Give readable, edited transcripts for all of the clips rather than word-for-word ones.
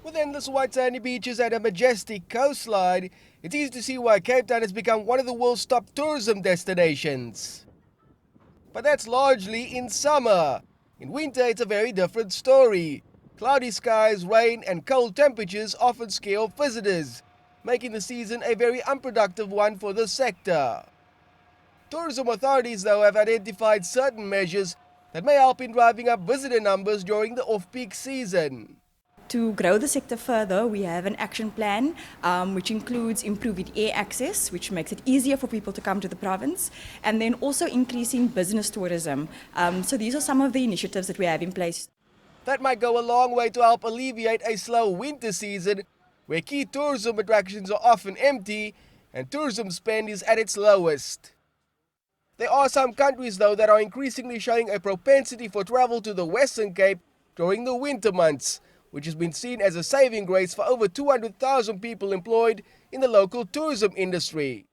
With endless white sandy beaches and a majestic coastline, it's easy to see why Cape Town has become one of the world's top tourism destinations. But that's largely in summer. In winter, it's a very different story. Cloudy skies, rain, and cold temperatures often scare off visitors, making the season a very unproductive one for the sector. Tourism authorities, though, have identified certain measures that may help in driving up visitor numbers during the off-peak season. To grow the sector further, we have an action plan which includes improving air access, which makes it easier for people to come to the province, and then also increasing business tourism. So these are some of the initiatives that we have in place. That might go a long way to help alleviate a slow winter season, where key tourism attractions are often empty and tourism spend is at its lowest. There are some countries, though, that are increasingly showing a propensity for travel to the Western Cape during the winter months, which has been seen as a saving grace for over 200,000 people employed in the local tourism industry.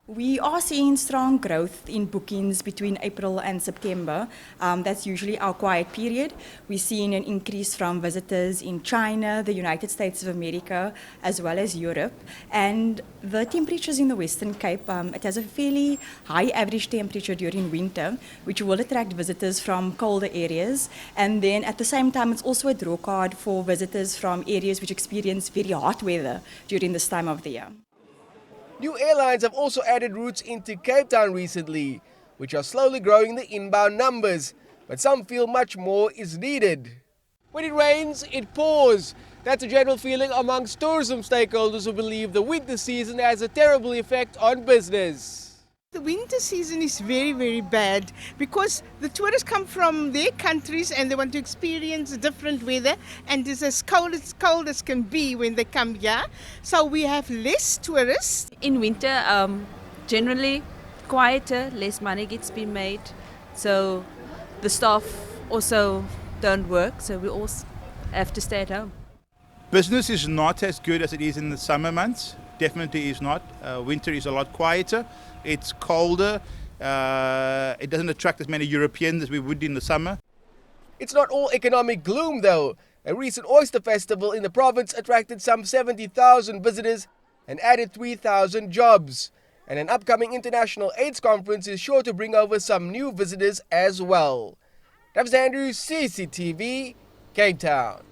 We are seeing strong growth in bookings between April and September. That's usually our quiet period. We're seeing an increase from visitors in China, the United States of America, as well as Europe. And the temperatures in the Western Cape, it has a fairly high average temperature during winter, which will attract visitors from colder areas. And then at the same time, it's also a draw card for visitors from areas which experience very hot weather during this time of the year. New airlines have also added routes into Cape Town recently, which are slowly growing the inbound numbers, but some feel much more is needed. When it rains, it pours. That's a general feeling amongst tourism stakeholders who believe the winter season has a terrible effect on business. The winter season is very, very bad because the tourists come from their countries and they want to experience different weather, and it's as cold as can be when they come here. So we have less tourists. In winter, generally quieter, less money gets been made. So the staff also don't work, so we all have to stay at home. Business is not as good as it is in the summer months. Definitely is not. Winter is a lot quieter. It's colder. It doesn't attract as many Europeans as we would in the summer. It's not all economic gloom, though. A recent oyster festival in the province attracted some 70,000 visitors and added 3,000 jobs. And an upcoming international AIDS conference is sure to bring over some new visitors as well. That was Andrew, CCTV, Cape Town.